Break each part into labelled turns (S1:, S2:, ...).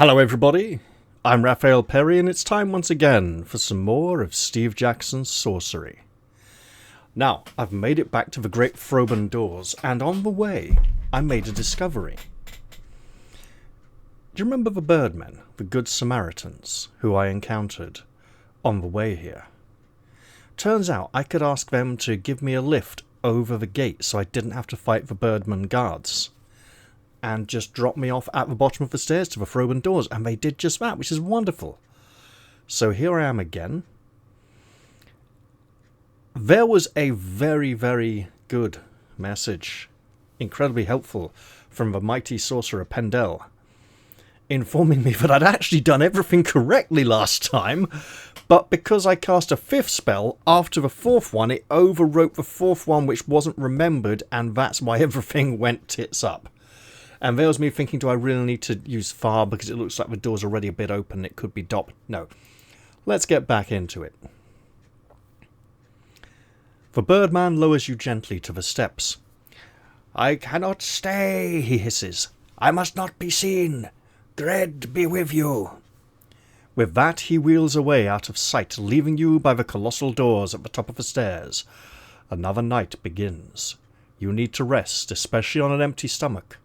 S1: Hello everybody, I'm Raphael Perry and it's time once again for some more of Steve Jackson's Sorcery. Now, I've made it back to the Great Froben Doors and on the way I made a discovery. Do you remember the birdmen, the Good Samaritans, who I encountered on the way here? Turns out I could ask them to give me a lift over the gate so I didn't have to fight the birdman guards. And just drop me off at the bottom of the stairs to the Froben Doors. And they did just that, which is wonderful. So here I am again. There was a very, very good message, incredibly helpful, from the mighty sorcerer Pendel, informing me that I'd actually done everything correctly last time, but because I cast a fifth spell after the fourth one, it overwrote the fourth one, which wasn't remembered, and that's why everything went tits up. And there was me thinking, do I really need to use far because it looks like the door's already a bit open, it could be dopped. No. Let's get back into it. The birdman lowers you gently to the steps. "I cannot stay," he hisses. "I must not be seen. Dread be with you." With that, he wheels away out of sight, leaving you by the colossal doors at the top of the stairs. Another night begins. You need to rest, especially on an empty stomach.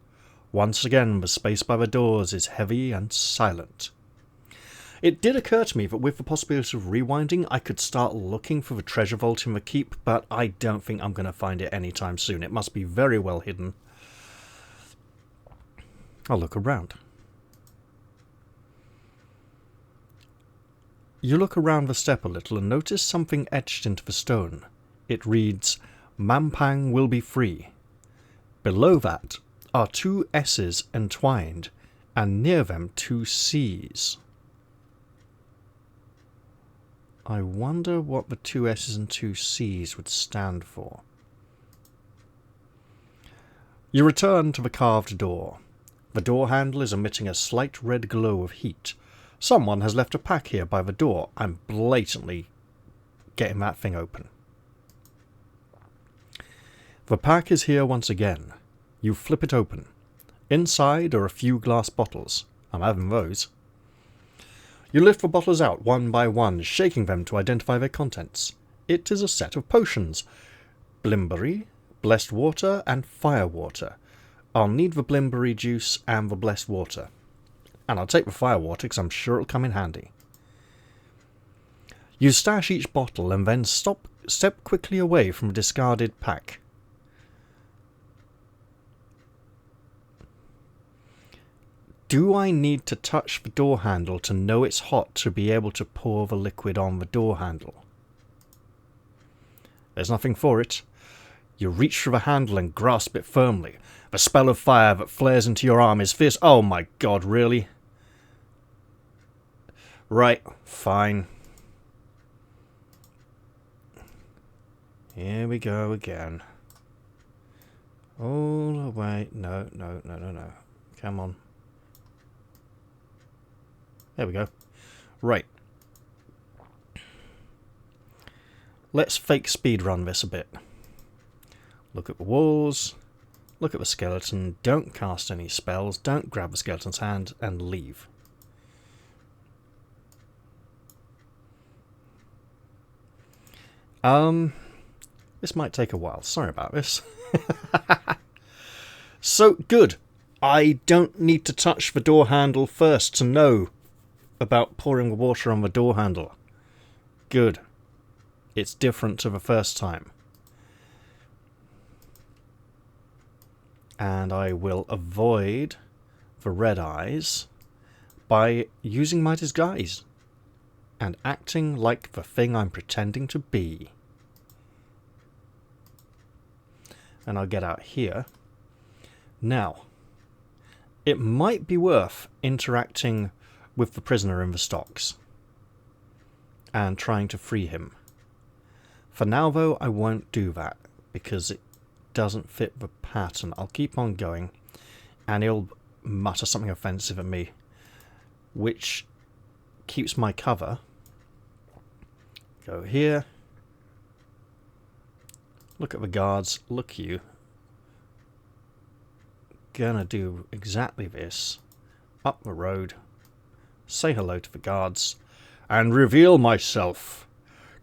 S1: Once again, the space by the doors is heavy and silent. It did occur to me that with the possibility of rewinding, I could start looking for the treasure vault in the keep, but I don't think I'm going to find it anytime soon. It must be very well hidden. I'll look around. You look around the step a little and notice something etched into the stone. It reads, "Mampang will be free." Below that are two S's entwined, and near them two C's. I wonder what the two S's and two C's would stand for. You return to the carved door. The door handle is emitting a slight red glow of heat. Someone has left a pack here by the door. I'm blatantly getting that thing open. The pack is here once again. You flip it open. Inside are a few glass bottles. I'm having those. You lift the bottles out one by one, shaking them to identify their contents. It is a set of potions. Blimberry, blessed water, and fire water. I'll need the blimberry juice and the blessed water. And I'll take the fire water because I'm sure it'll come in handy. You stash each bottle and then step quickly away from the discarded pack. Do I need to touch the door handle to know it's hot to be able to pour the liquid on the door handle? There's nothing for it. You reach for the handle and grasp it firmly. The spell of fire that flares into your arm is fierce. Oh my god, really? Right, fine. Here we go again. All the way. No. Come on. There we go. Right. Let's fake speedrun this a bit. Look at the walls. Look at the skeleton. Don't cast any spells. Don't grab the skeleton's hand and leave. This might take a while. Sorry about this. So, good. I don't need to touch the door handle first to know about pouring the water on the door handle. Good. It's different to the first time. And I will avoid the red eyes by using my disguise and acting like the thing I'm pretending to be. And I'll get out here. Now, it might be worth interacting with the prisoner in the stocks and trying to free him. For now, though, I won't do that because it doesn't fit the pattern. I'll keep on going and he'll mutter something offensive at me, which keeps my cover. Go here. Look at the guards. Look you. Gonna do exactly this. Up the road. say hello to the guards, and reveal myself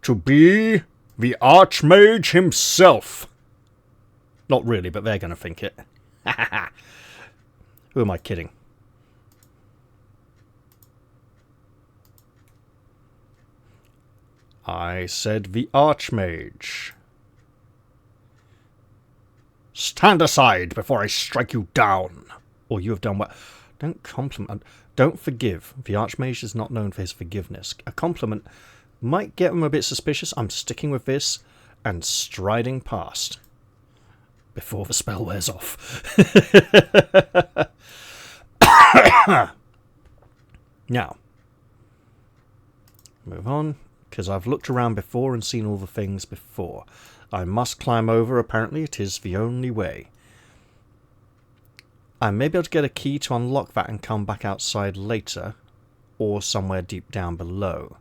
S1: to be the Archmage himself. Not really, but they're going to think it. Who am I kidding? I said the Archmage. Stand aside before I strike you down. Or you have done what? Don't compliment. Don't forgive. The Archmage is not known for his forgiveness. A compliment might get him a bit suspicious. I'm sticking with this and striding past before the spell wears off. Now, move on, because I've looked around before and seen all the things before. I must climb over. Apparently it is the only way. I may be able to get a key to unlock that and come back outside later, or somewhere deep down below.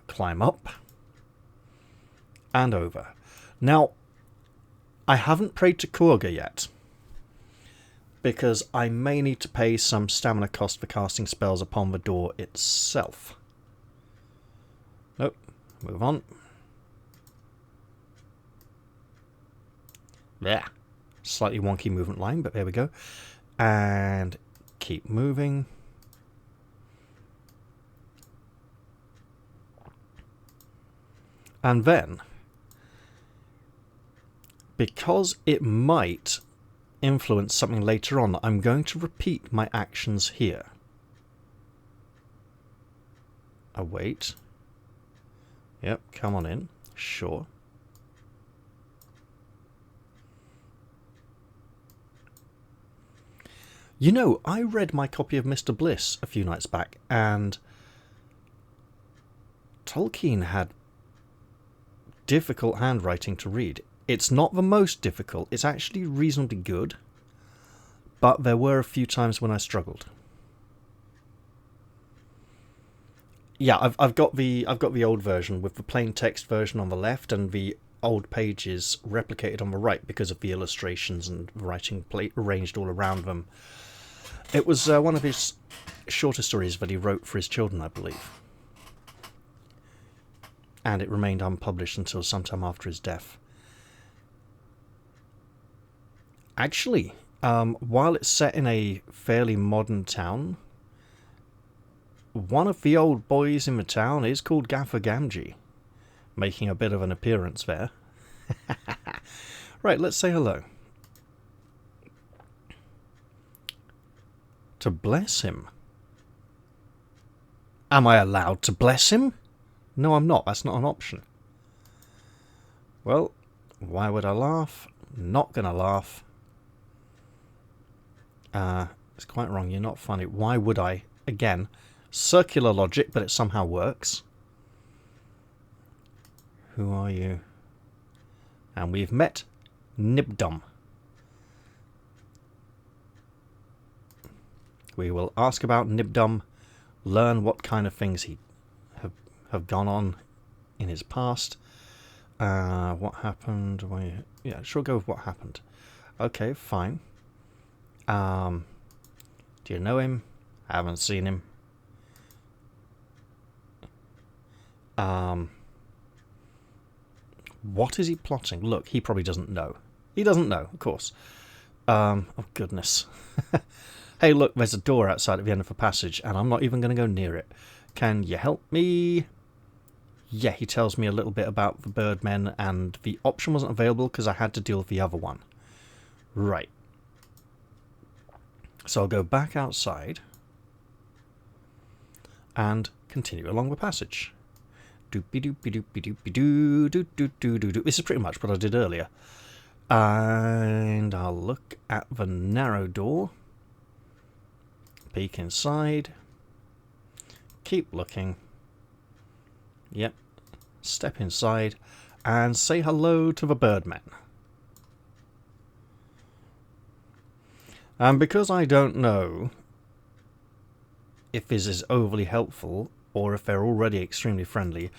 S1: Climb up and over. Now, I haven't prayed to Kurga yet, because I may need to pay some stamina cost for casting spells upon the door itself. Nope, move on. Yeah, slightly wonky movement line, but there we go. And keep moving. And then, because it might influence something later on, I'm going to repeat my actions here. Await. Yep, come on in. Sure. You know, I read my copy of Mr. Bliss a few nights back, and Tolkien had difficult handwriting to read. It's not the most difficult, it's actually reasonably good, but there were a few times when I struggled. Yeah, I've got the old version with the plain text version on the left and the old pages replicated on the right because of the illustrations and writing arranged all around them. It was one of his shorter stories that he wrote for his children, I believe. And it remained unpublished until sometime after his death. Actually, while it's set in a fairly modern town, one of the old boys in the town is called Gaffer Gamgee, making a bit of an appearance there. Right, let's say hello. To bless him. Am I allowed to bless him? No, I'm not. That's not an option. Well, why would I laugh? Not gonna laugh. It's quite wrong. You're not funny. Why would I? Again, circular logic, but it somehow works. Who are you? And we've met Nibdom. We will ask about Nibdom, learn what kind of things he have gone on in his past. What happened? Yeah, sure, go with what happened. Okay, fine. Do you know him? I haven't seen him. What is he plotting? Look, he probably doesn't know. He doesn't know, of course. Oh, goodness. Hey, look, there's a door outside at the end of the passage, and I'm not even going to go near it. Can you help me? Yeah, he tells me a little bit about the birdmen, and the option wasn't available because I had to deal with the other one. Right. So I'll go back outside and continue along the passage. Doopy-doopy-doopy-doopy-doo, doo-doo-doo-doo-doo. This is pretty much what I did earlier. And I'll look at the narrow door. Peek inside. Keep looking. Yep. Step inside and say hello to the birdmen. And because I don't know if this is overly helpful or if they're already extremely friendly,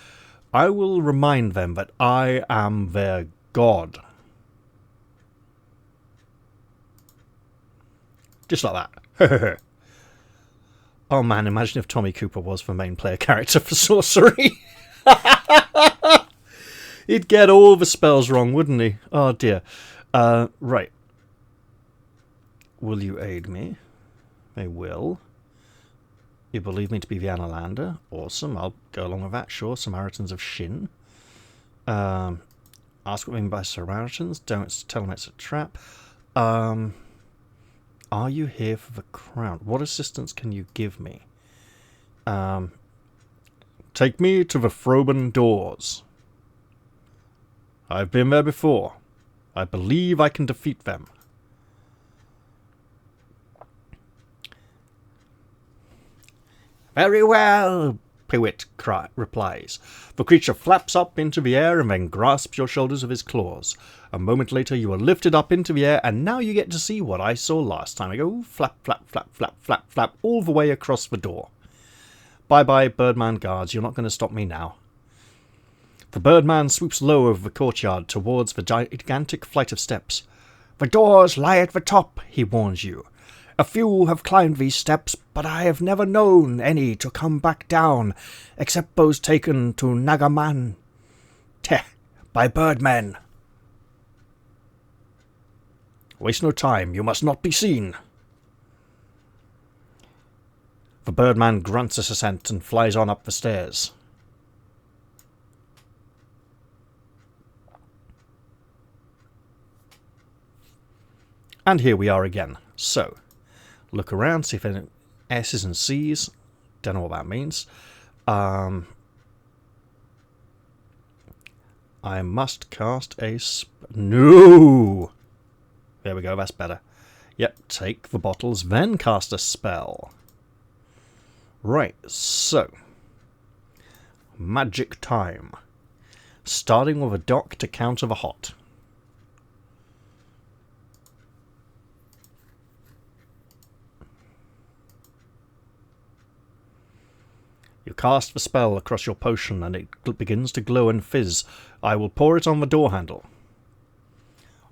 S1: I will remind them that I am their god. Just like that. Oh man, imagine if Tommy Cooper was the main player character for Sorcery. He'd get all the spells wrong, wouldn't he? Oh dear. Right. Will you aid me? They will. You believe me to be the Analander? Awesome, I'll go along with that, sure. Samaritans of Shin. Ask what I mean by Samaritans. Don't tell them it's a trap. Are you here for the crown? What assistance can you give me? Take me to the Froben doors. I've been there before. I believe I can defeat them. Very well, Pewit replies. The creature flaps up into the air and then grasps your shoulders with his claws. A moment later you are lifted up into the air, and now you get to see what I saw last time. I go flap, flap, flap, flap, flap, flap, all the way across the door. Bye-bye, Birdman guards, you're not going to stop me now. The Birdman swoops low over the courtyard towards the gigantic flight of steps. The doors lie at the top, he warns you. A few have climbed these steps, but I have never known any to come back down, except those taken to Nagaman. Teh, by Birdmen. Waste no time, you must not be seen. The Birdman grunts his assent and flies on up the stairs. And here we are again. So, look around, see if any S's and C's. Don't know what that means. I must cast a... No! There we go, that's better. Yep, take the bottles, then cast a spell. Right, so. Magic time. Starting with a dock to counter the hot. You cast the spell across your potion and it begins to glow and fizz. I will pour it on the door handle.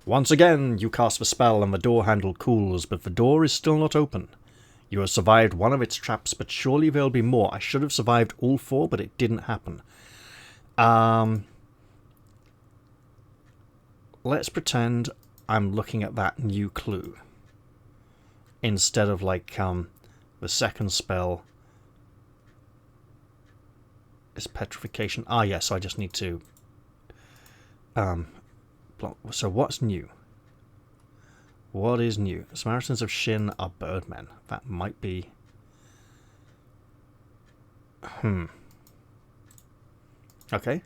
S1: Once again, you cast the spell and the door handle cools, but the door is still not open. You have survived one of its traps, but surely there'll be more. I should have survived all 4, but it didn't happen. Let's pretend I'm looking at that new clue. Instead of, like, the second spell... is petrification. Ah, yes, I just need to... so what's new? What is new? Samaritans of Shin are birdmen. That might be... Okay.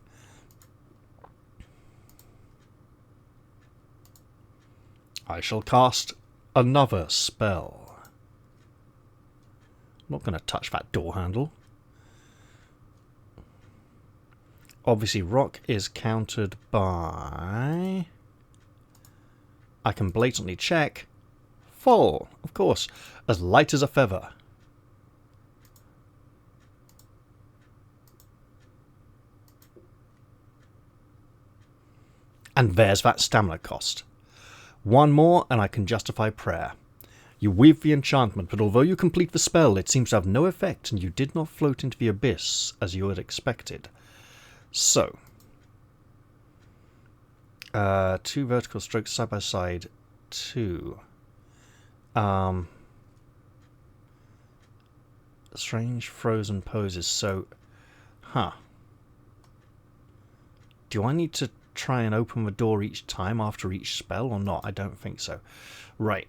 S1: I shall cast another spell. I'm not going to touch that door handle. Obviously, rock is countered by... I can blatantly check. Full, of course. As light as a feather. And there's that stamina cost. One more and I can justify prayer. You weave the enchantment, but although you complete the spell, it seems to have no effect, and you did not float into the abyss as you had expected. So, 2 vertical strokes side by side, 2. Strange frozen poses, so, do I need to try and open the door each time after each spell or not? I don't think so. Right,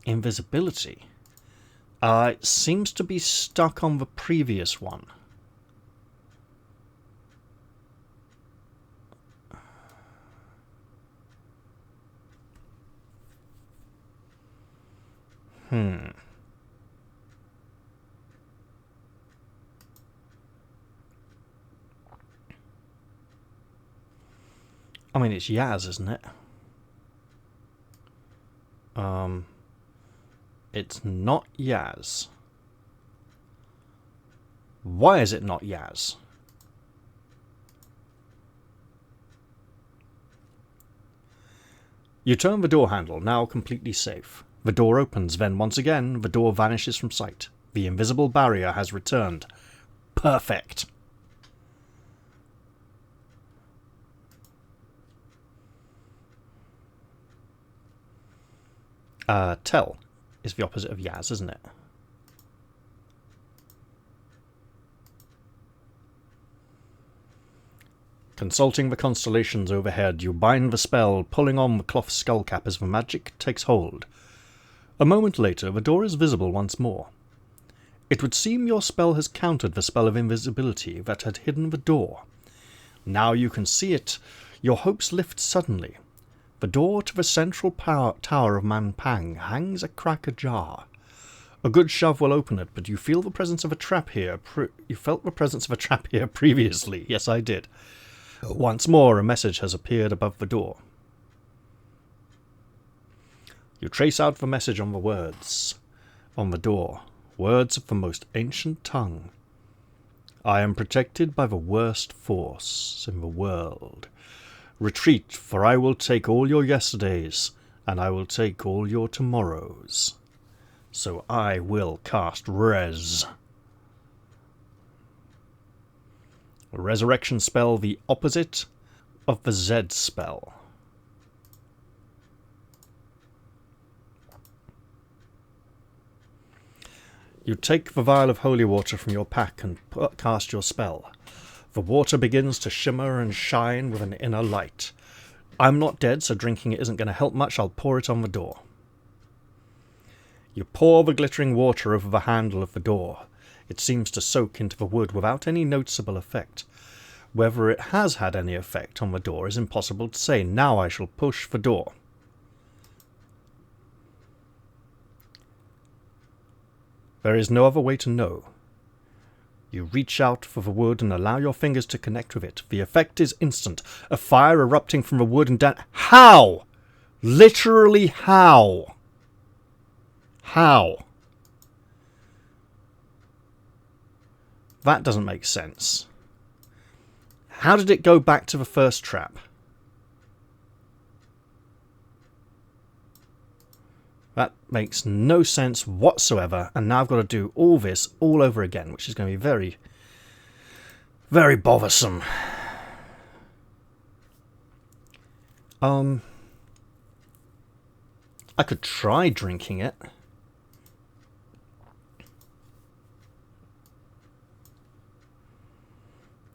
S1: invisibility. It seems to be stuck on the previous one. I mean, it's Yaz, isn't it? It's not Yaz. Why is it not Yaz? You turn the door handle, now completely safe. The door opens, then once again, the door vanishes from sight. The invisible barrier has returned. Perfect. Tell is the opposite of Yaz, isn't it? Consulting the constellations overhead, you bind the spell, pulling on the cloth skullcap as the magic takes hold. A moment later, the door is visible once more. It would seem your spell has countered the spell of invisibility that had hidden the door. Now you can see it. Your hopes lift suddenly. The door to the central tower of Mampang hangs a crack ajar. A good shove will open it, but you feel the presence of a trap here. You felt the presence of a trap here previously. Yes, I did. Once more, a message has appeared above the door. You trace out the message on the words on the door. Words of the most ancient tongue. I am protected by the worst force in the world. Retreat, for I will take all your yesterdays, and I will take all your tomorrows. So I will cast Res. A resurrection spell, the opposite of the Z spell. You take the vial of holy water from your pack and cast your spell. The water begins to shimmer and shine with an inner light. I'm not dead, so drinking it isn't going to help much. I'll pour it on the door. You pour the glittering water over the handle of the door. It seems to soak into the wood without any noticeable effect. Whether it has had any effect on the door is impossible to say. Now I shall push the door. There is no other way to know. You reach out for the wood and allow your fingers to connect with it. The effect is instant. A fire erupting from the wood and down... How? Literally how? How? That doesn't make sense. How did it go back to the first trap? That makes no sense whatsoever, and now I've got to do all this all over again, which is going to be very, very bothersome. I could try drinking it.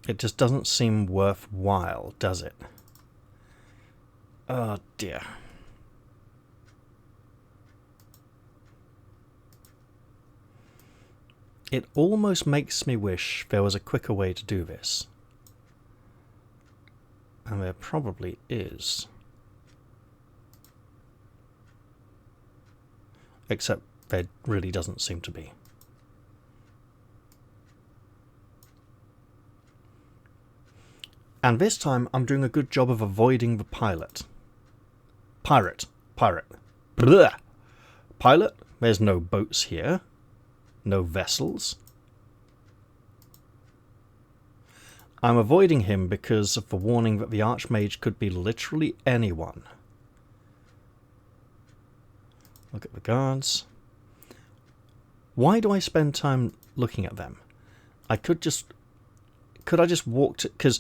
S1: It just doesn't seem worthwhile, does it? Oh dear. It almost makes me wish there was a quicker way to do this. And there probably is. Except there really doesn't seem to be. And this time I'm doing a good job of avoiding the pilot. Pirate. Blah. Pilot? There's no boats here. No vessels. I'm avoiding him because of the warning that the Archmage could be literally anyone. Look at the guards. Why do I spend time looking at them? I could just... Could I just walk to... Because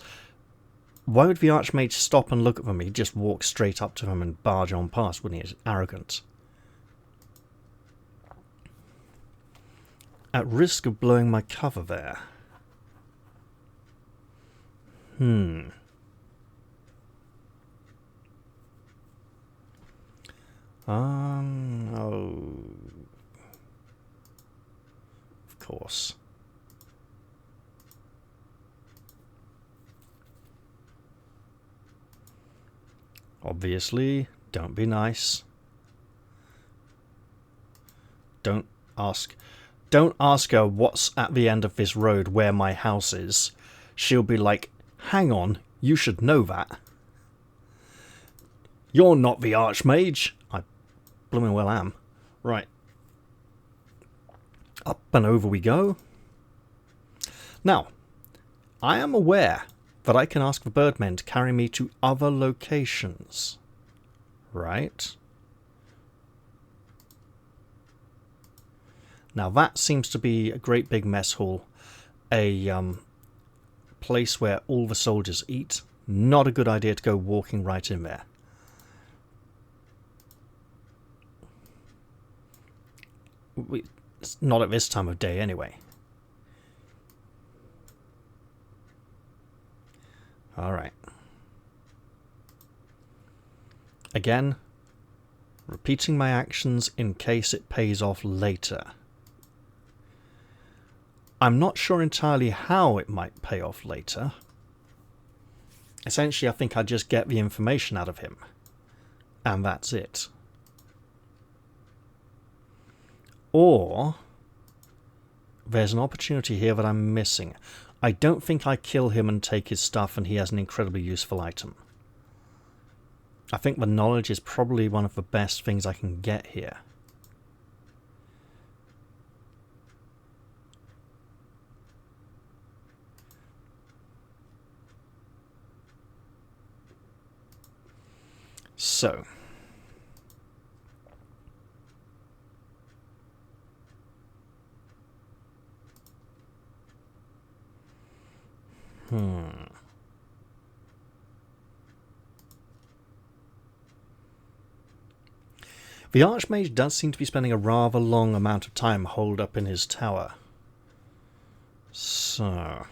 S1: why would the Archmage stop and look at them? He'd just walk straight up to them and barge on past, wouldn't he? It's arrogant. At risk of blowing my cover there. Oh. Of course. Obviously, don't be nice. Don't ask her what's at the end of this road where my house is. She'll be like, hang on, you should know that. You're not the Archmage. I blooming well am. Right. Up and over we go. Now, I am aware that I can ask the birdmen to carry me to other locations. Right. Now that seems to be a great big mess hall. A place where all the soldiers eat. Not a good idea to go walking right in there. It's not at this time of day anyway. Alright. Again, repeating my actions in case it pays off later. I'm not sure entirely how it might pay off later. Essentially, I think I just get the information out of him. And that's it. Or there's an opportunity here that I'm missing. I don't think I kill him and take his stuff and he has an incredibly useful item. I think the knowledge is probably one of the best things I can get here. So. The Archmage does seem to be spending a rather long amount of time holed up in his tower. So.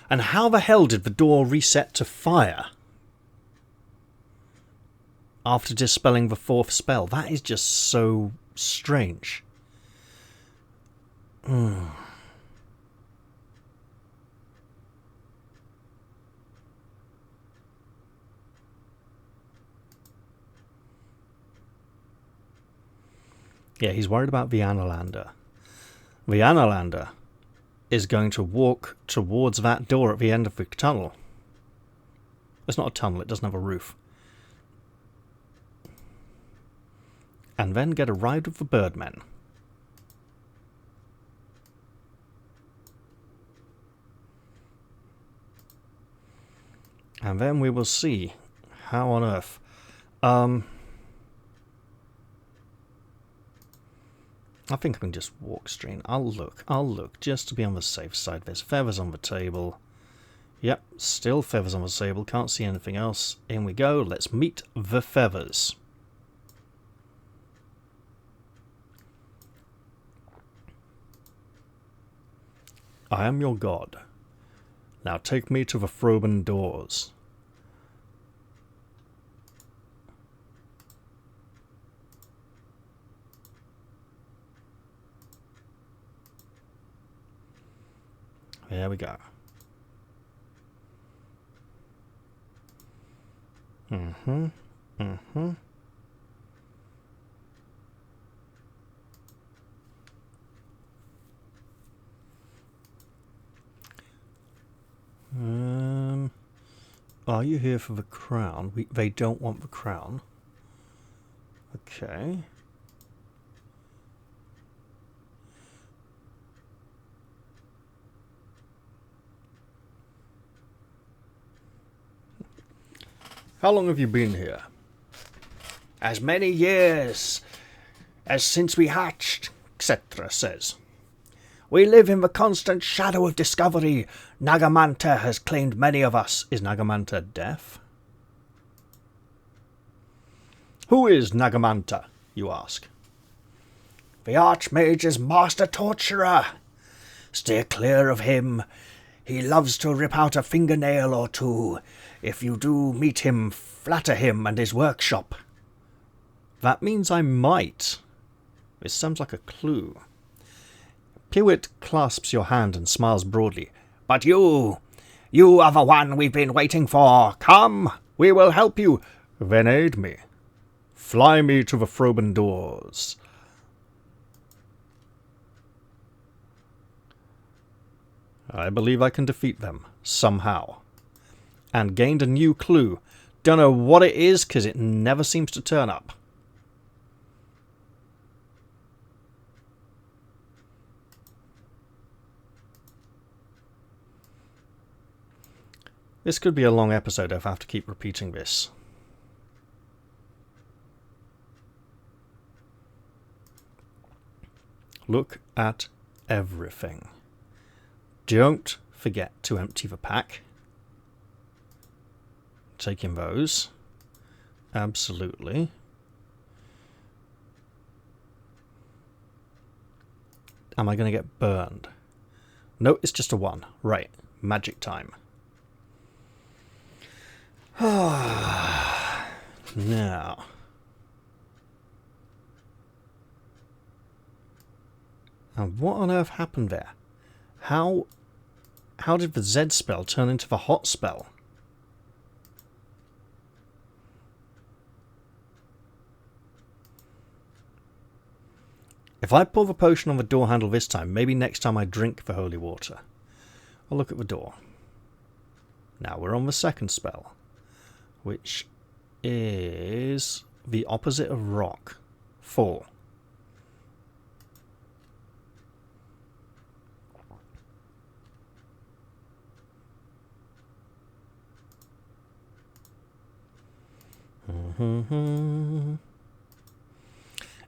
S1: And how the hell did the door reset to fire? After dispelling the fourth spell. That is just so strange. Yeah, he's worried about the Analander. The Analander is going to walk towards that door at the end of the tunnel. It's not a tunnel, it doesn't have a roof. And then get a ride with the birdmen. And then we will see how on earth. I think I can just walk straight. I'll look, just to be on the safe side. There's feathers on the table. Yep, still feathers on the table. Can't see anything else. In we go. Let's meet the feathers. I am your god. Now take me to the Froben doors. There we go. Are you here for the crown? They don't want the crown. Okay. How long have you been here? As many years as since we hatched, etc. says. We live in the constant shadow of discovery. Nagamanta has claimed many of us. Is Nagamanta deaf? Who is Nagamanta, you ask? The Archmage's master torturer. Steer clear of him. He loves to rip out a fingernail or two. If you do meet him, flatter him and his workshop. That means I might. This sounds like a clue. Pewitt clasps your hand and smiles broadly. But you are the one we've been waiting for. Come, we will help you. Then aid me. Fly me to the Froben doors. I believe I can defeat them, somehow. And gained a new clue. Don't know what it is, because it never seems to turn up. This could be a long episode if I have to keep repeating this. Look at everything. Don't forget to empty the pack. Taking those. Absolutely. Am I going to get burned? No, it's just a 1. Right. Magic time. Now. And what on earth happened there? How did the Z spell turn into the hot spell? If I pull the potion on the door handle this time, maybe next time I drink the holy water. I'll look at the door. Now we're on the second spell, which is the opposite of rock. Fall.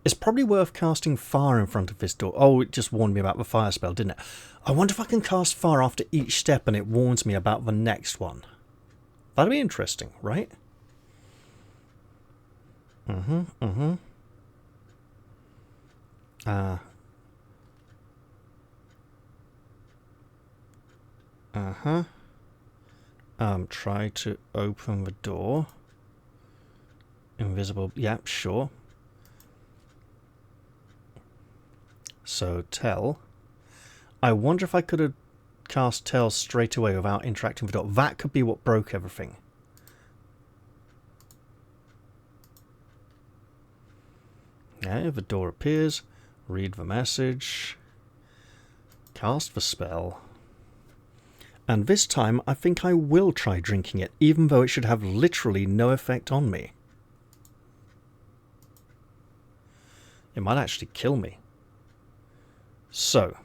S1: It's probably worth casting fire in front of this door. Oh, it just warned me about the fire spell, didn't it? I wonder if I can cast fire after each step and it warns me about the next one. That'd be interesting, right? Try to open the door. Invisible. Yep, sure. So, tell. I wonder if I could have cast tell straight away without interacting with the door. That could be what broke everything. Yeah, the door appears. Read the message. Cast the spell. And this time, I think I will try drinking it, even though it should have literally no effect on me. It might actually kill me. So,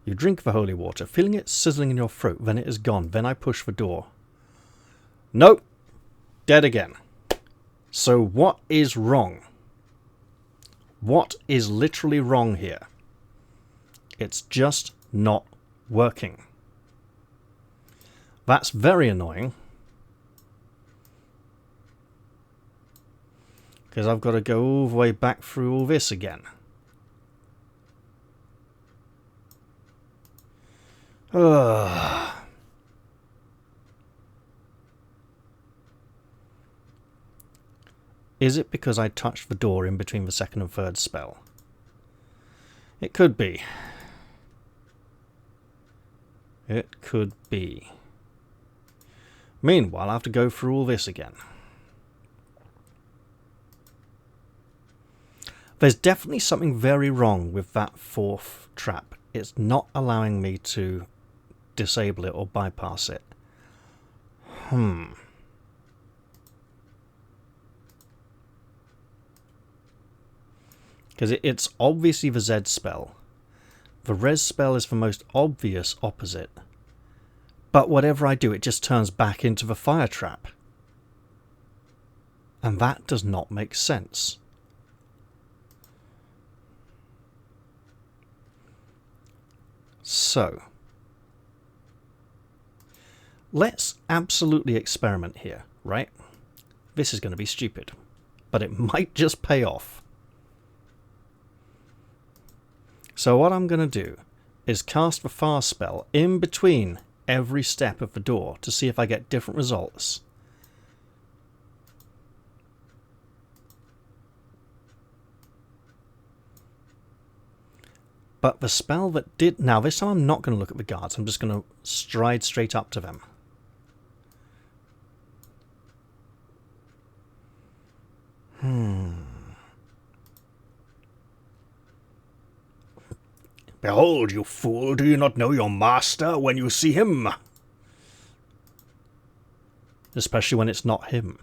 S1: you drink the holy water, feeling it sizzling in your throat, then it is gone. Then I push the door. Nope. Dead again. So what is wrong? What is literally wrong here? It's just not working. That's very annoying. Because I've got to go all the way back through all this again. Ugh. Is it because I touched the door in between the second and third spell? It could be. It could be. Meanwhile, I have to go through all this again. There's definitely something very wrong with that fourth trap. It's not allowing me to disable it or bypass it. Because it's obviously the Z spell. The res spell is the most obvious opposite. But whatever I do, it just turns back into the fire trap. And that does not make sense. So, let's absolutely experiment here, right? This is going to be stupid, but it might just pay off. So what I'm going to do is cast the fire spell in between every step of the door to see if I get different results. But the spell that did... Now, this time I'm not going to look at the guards. I'm just going to stride straight up to them. Behold, you fool, do you not know your master when you see him? Especially when it's not him.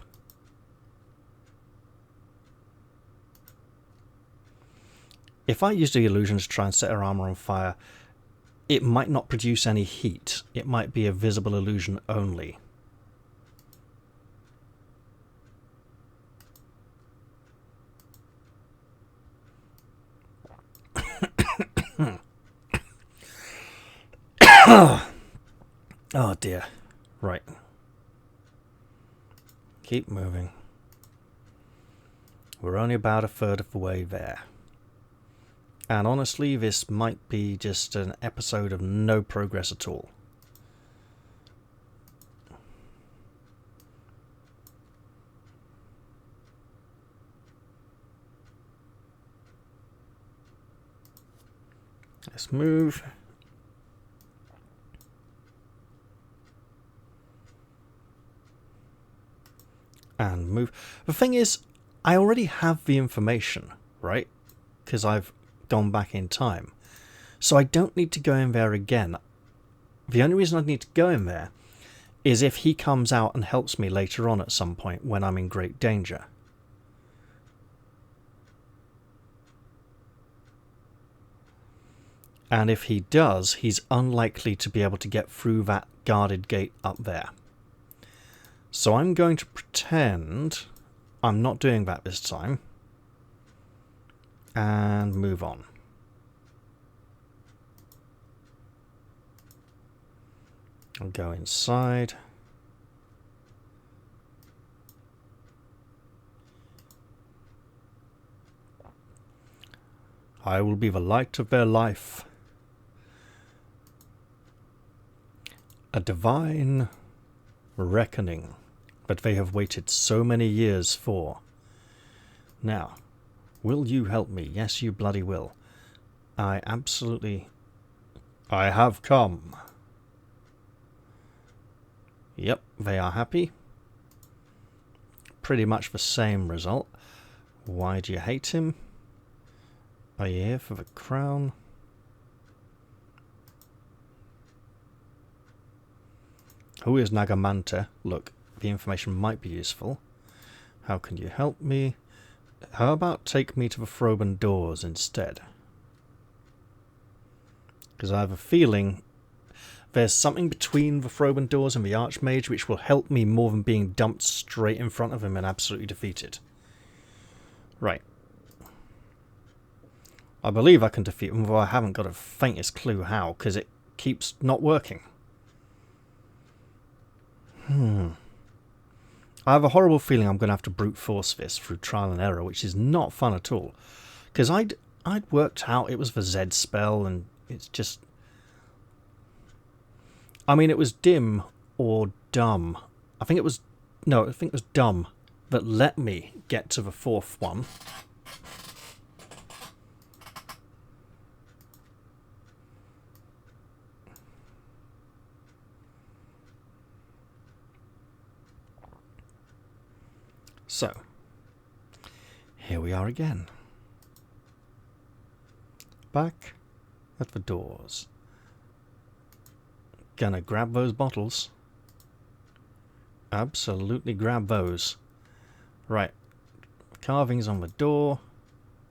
S1: If I use the illusion to try and set her armor on fire, it might not produce any heat. It might be a visible illusion only. Oh dear. Right. Keep moving. We're only about a third of the way there. And honestly, this might be just an episode of no progress at all. Let's move. And move. The thing is, I already have the information, right? Because I've gone back in time. So I don't need to go in there again. The only reason I need to go in there is if he comes out and helps me later on at some point when I'm in great danger. And if he does, he's unlikely to be able to get through that guarded gate up there. So I'm going to pretend I'm not doing that this time. And move on. I'll go inside. I will be the light of their life. A divine reckoning that they have waited so many years for. Now, will you help me? Yes, you bloody will. I have come. Yep, they are happy. Pretty much the same result. Why do you hate him? Are you here for the crown? Who is Nagamanta? Look, the information might be useful. How can you help me? How about take me to the Froben doors instead? Because I have a feeling there's something between the Froben doors and the Archmage which will help me more than being dumped straight in front of him and absolutely defeated. Right. I believe I can defeat him, though I haven't got a faintest clue how, because it keeps not working. I have a horrible feeling I'm going to have to brute force this through trial and error, which is not fun at all. Because I'd worked out it was the Z spell, and it's just... I mean, it was dim or dumb. I think it was dumb that let me get to the fourth one. So, here we are again. Back at the doors. Gonna grab those bottles. Absolutely grab those. Right. Carvings on the door.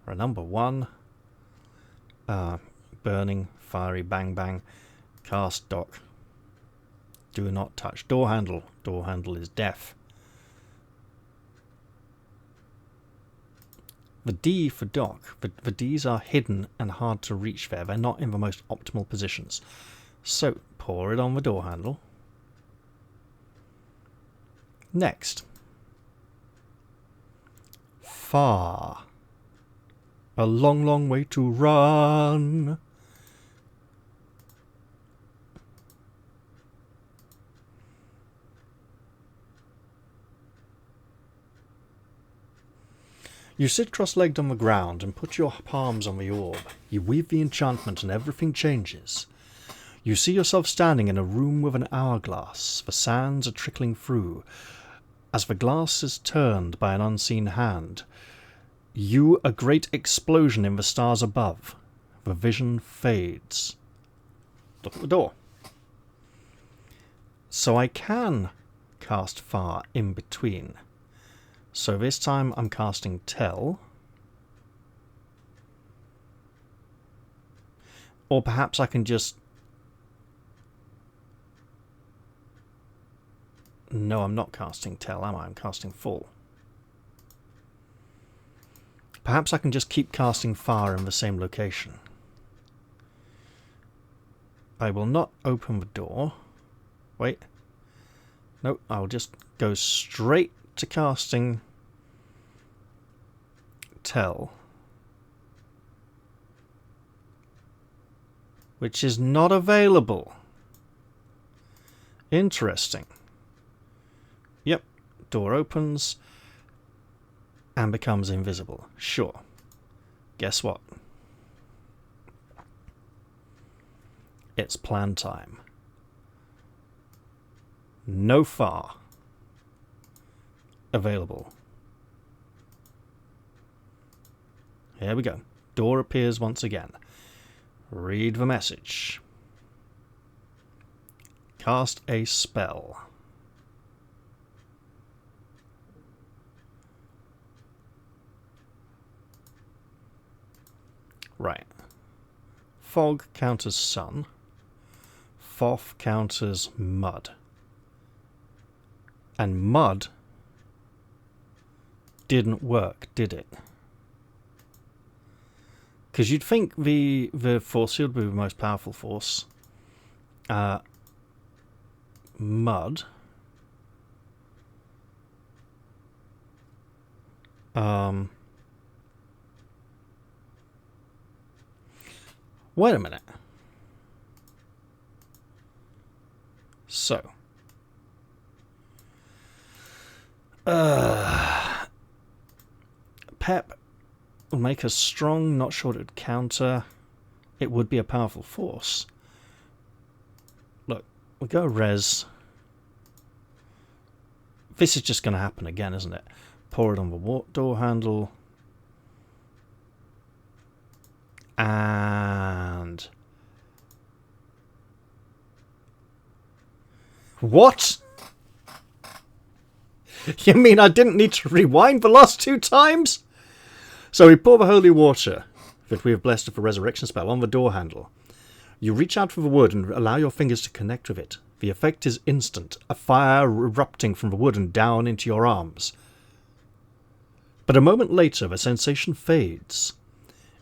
S1: Are number 1. Burning, fiery, bang bang. Cast dock. Do not touch. Door handle. Door handle is death. The D for dock. The Ds are hidden and hard to reach there. They're not in the most optimal positions. So, pour it on the door handle. Next. Far. A long, long way to run. You sit cross-legged on the ground and put your palms on the orb. You weave the enchantment and everything changes. You see yourself standing in a room with an hourglass. The sands are trickling through. As the glass is turned by an unseen hand, a great explosion in the stars above. The vision fades. Look at the door. So I can cast Far in between. So this time I'm casting Tell. Or perhaps I can just no, I'm not casting Tell, am I? I'm casting Fall. Perhaps I can just keep casting Fire in the same location. I will not open the door. Wait. No, I'll just go straight to casting Tell. Which is not available. Interesting. Yep, door opens and becomes invisible. Sure. Guess what? It's plan time. No far available. Here we go. Door appears once again. Read the message. Cast a spell. Right. Fog counters sun. Foff counters mud. And mud didn't work, did it? Because you'd think the force field would be the most powerful force. Mud. Wait a minute. So. Pep will make us strong, not sure it would counter. It would be a powerful force. Look, we go res. This is just going to happen again, isn't it? Pour it on the door handle. And... What? You mean I didn't need to rewind the last 2 times? So we pour the holy water that we have blessed with a resurrection spell on the door handle. You reach out for the wood and allow your fingers to connect with it. The effect is instant, a fire erupting from the wood and down into your arms. But a moment later the sensation fades.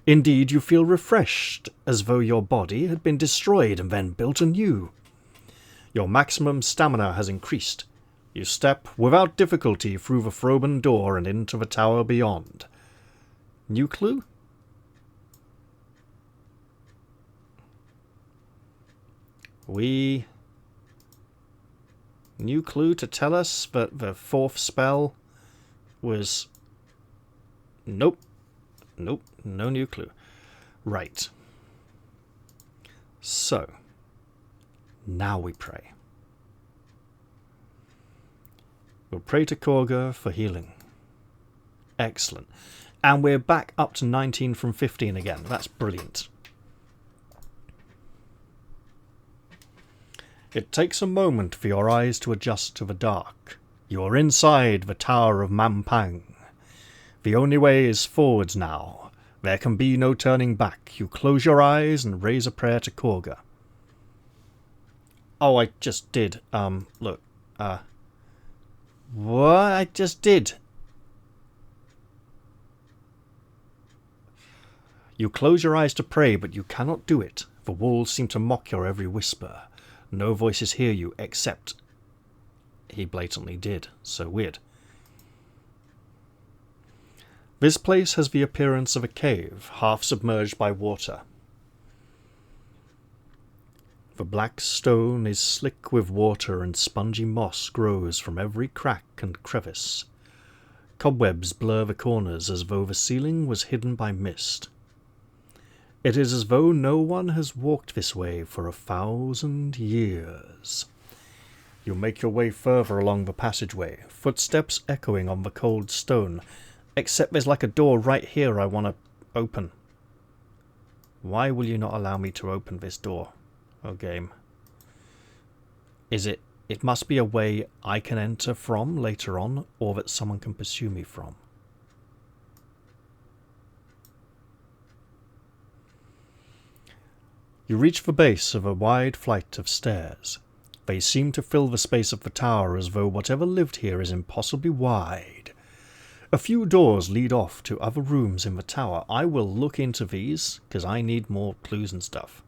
S1: Indeed, you feel refreshed, as though your body had been destroyed and then built anew. Your maximum stamina has increased. You step without difficulty through the Froben door and into the tower beyond. New clue? New clue to tell us that the 4th spell was... Nope. Nope, no new clue. Right. So, now we pray. We'll pray to Khare for healing. Excellent. And we're back up to 19 from 15 again. That's brilliant. It takes a moment for your eyes to adjust to the dark. You are inside the Tower of Mampang. The only way is forwards now. There can be no turning back. You close your eyes and raise a prayer to Khare. Oh, I just did. Look. What? I just did. You close your eyes to pray, but you cannot do it. The walls seem to mock your every whisper. No voices hear you, except... He blatantly did. So weird. This place has the appearance of a cave, half submerged by water. The black stone is slick with water and spongy moss grows from every crack and crevice. Cobwebs blur the corners as though the ceiling was hidden by mist. It is as though no one has walked this way for 1,000 years. You make your way further along the passageway, footsteps echoing on the cold stone, except there's like a door right here I want to open. Why will you not allow me to open this door? Oh, game. Is it... It must be a way I can enter from later on, or that someone can pursue me from. You reach the base of a wide flight of stairs. They seem to fill the space of the tower as though whatever lived here is impossibly wide. A few doors lead off to other rooms in the tower. I will look into these, because I need more clues and stuff.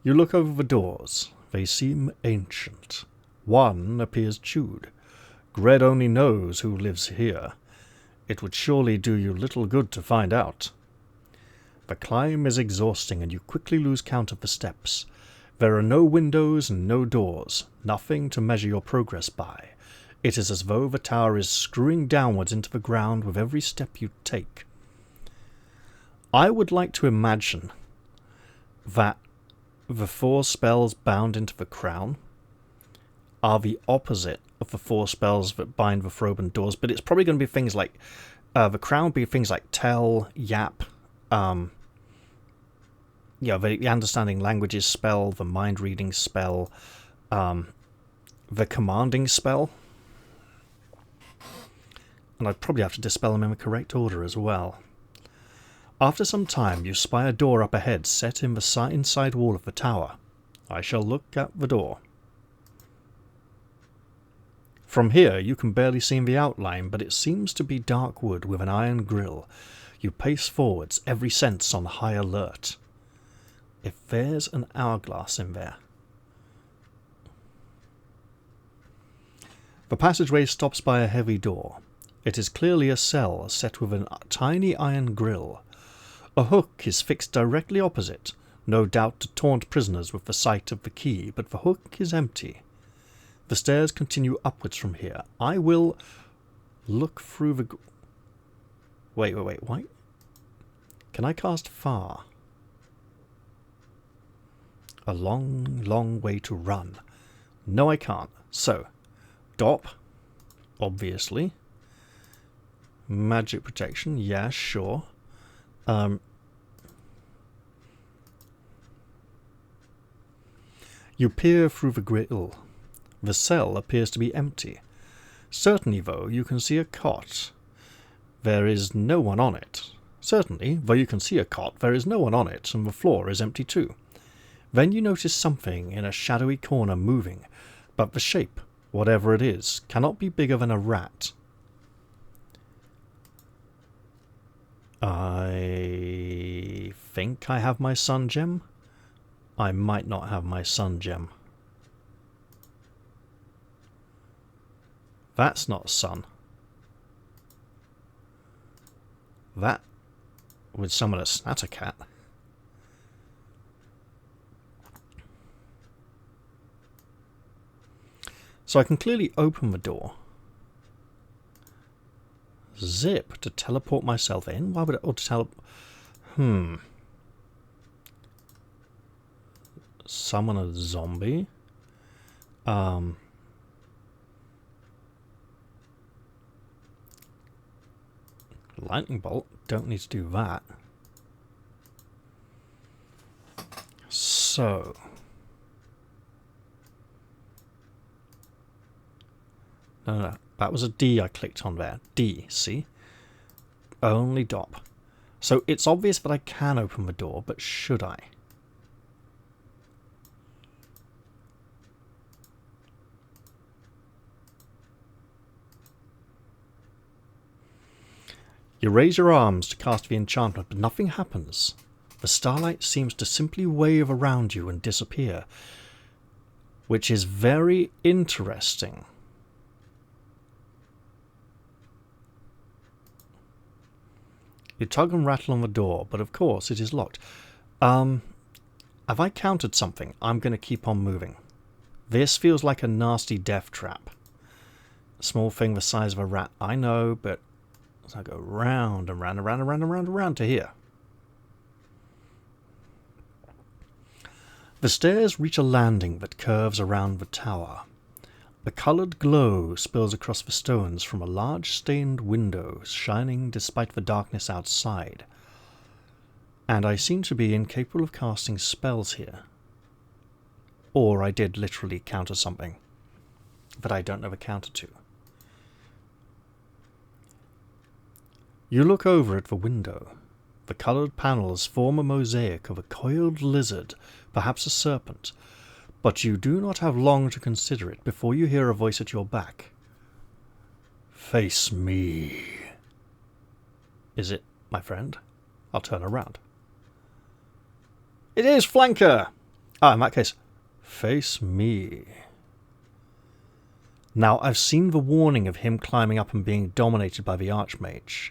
S1: You look over the doors. They seem ancient. One appears chewed. Gred only knows who lives here. It would surely do you little good to find out. The climb is exhausting, and you quickly lose count of the steps. There are no windows and no doors, nothing to measure your progress by. It is as though the tower is screwing downwards into the ground with every step you take. I would like to imagine that the 4 spells bound into the crown are the opposite of the 4 spells that bind the Froben doors, but it's probably going to be things like the crown would be things like tell, yap, the understanding languages spell, the mind reading spell, the commanding spell, and I'd probably have to dispel them in the correct order as well. After some time, you spy a door up ahead set in the inside wall of the tower. I shall look at the door. From here, you can barely see the outline, but it seems to be dark wood with an iron grille. You pace forwards, every sense on high alert. If there's an hourglass in there. The passageway stops by a heavy door. It is clearly a cell set with a tiny iron grille. A hook is fixed directly opposite, no doubt to taunt prisoners with the sight of the key, but the hook is empty. The stairs continue upwards from here. I will look through the... Wait, why? Can I cast far? A long, long way to run. No, I can't. So, Dop, obviously. Magic protection, yeah, sure. You peer through the grille. The cell appears to be empty. Certainly, though, you can see a cot. There is no one on it. Certainly, though you can see a cot, there is no one on it, and the floor is empty too. Then you notice something in a shadowy corner moving, but the shape, whatever it is, cannot be bigger than a rat. I think I have my sun gem. I might not have my sun gem. That's not sun. That would summon a Snattercat. So I can clearly open the door. Zip to teleport myself in? Why would it... Or to summon a zombie? Lightning bolt? Don't need to do that. So... No. That was a D I clicked on there. D, see? Only Dop. So it's obvious that I can open the door, but should I? You raise your arms to cast the enchantment, but nothing happens. The starlight seems to simply wave around you and disappear, which is very interesting. You tug and rattle on the door, but of course it is locked. Have I counted something? I'm going to keep on moving. This feels like a nasty death trap. A small thing the size of a rat, I know, but as I go round and round and round and round and round and round to here. The stairs reach a landing that curves around the tower. A coloured glow spills across the stones from a large stained window, shining despite the darkness outside. And I seem to be incapable of casting spells here. Or I did literally counter something that I don't know the counter to. You look over at the window. The coloured panels form a mosaic of a coiled lizard, perhaps a serpent. But you do not have long to consider it before you hear a voice at your back. Face me. Is it my friend? I'll turn around. It is Flanker! In that case, face me. Now, I've seen the warning of him climbing up and being dominated by the Archmage.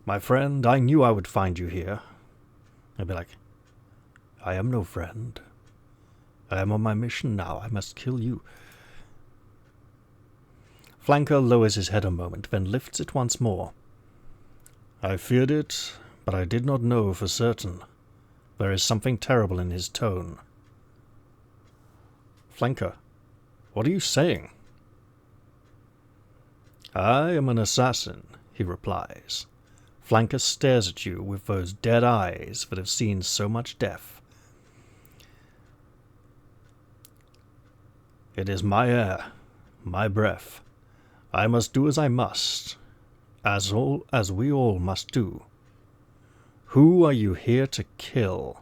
S1: My friend, I knew I would find you here. I'd be like, I am no friend. I am on my mission now. I must kill you. Flanker lowers his head a moment, then lifts it once more. I feared it, but I did not know for certain. There is something terrible in his tone. Flanker, what are you saying? I am an assassin, he replies. Flanker stares at you with those dead eyes that have seen so much death. It is my air, my breath. I must do as I must, as we all must do. Who are you here to kill?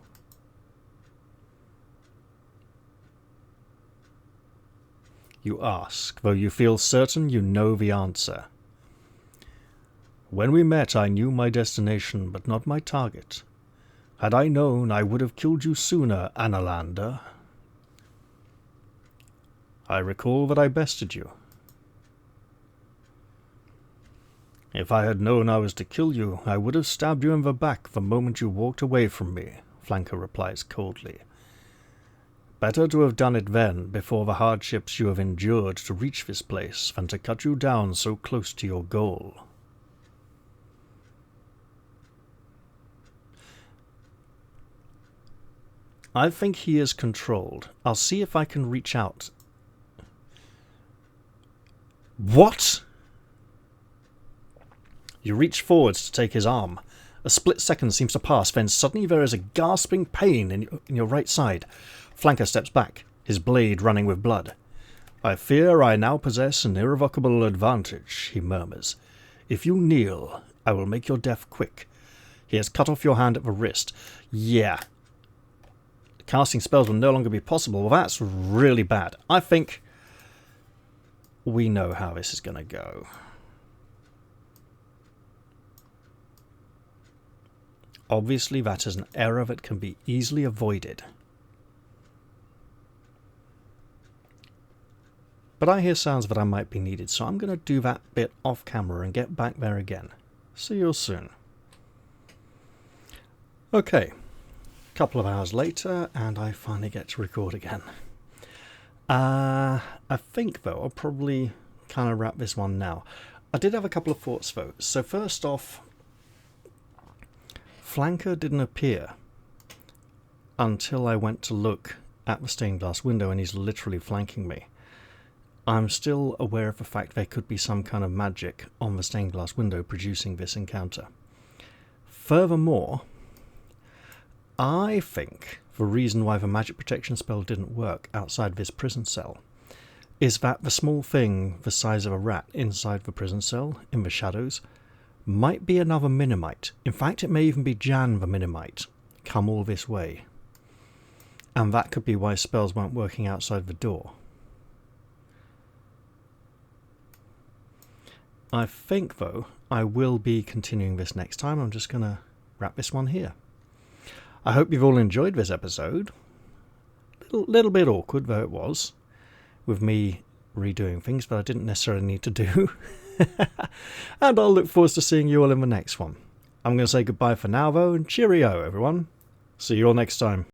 S1: You ask, though you feel certain you know the answer. When we met, I knew my destination, but not my target. Had I known, I would have killed you sooner, Analander. I recall that I bested you. If I had known I was to kill you, I would have stabbed you in the back the moment you walked away from me, Flanker replies coldly. Better to have done it then, before the hardships you have endured to reach this place, than to cut you down so close to your goal. I think he is controlled. I'll see if I can reach out. What? You reach forwards to take his arm. A split second seems to pass, then suddenly there is a gasping pain in your right side. Flanker steps back, his blade running with blood. I fear I now possess an irrevocable advantage, he murmurs. If you kneel, I will make your death quick. He has cut off your hand at the wrist. Yeah. Casting spells will no longer be possible. Well, that's really bad. I think we know how this is going to go. Obviously, that is an error that can be easily avoided. But I hear sounds that I might be needed, so I'm going to do that bit off camera and get back there again. See you soon. Okay, a couple of hours later, and I finally get to record again. I think, though, I'll probably kind of wrap this one now. I did have a couple of thoughts, though. So first off, Flanker didn't appear until I went to look at the stained glass window, and he's literally flanking me. I'm still aware of the fact there could be some kind of magic on the stained glass window producing this encounter. Furthermore, I think the reason why the magic protection spell didn't work outside this prison cell is that the small thing the size of a rat inside the prison cell, in the shadows, might be another Minimite. In fact, it may even be Jan the Minimite, come all this way. And that could be why spells weren't working outside the door. I think, though, I will be continuing this next time. I'm just going to wrap this one here. I hope you've all enjoyed this episode. Little bit awkward, though it was, with me redoing things that I didn't necessarily need to do. And I'll look forward to seeing you all in the next one. I'm going to say goodbye for now, though, and cheerio, everyone. See you all next time.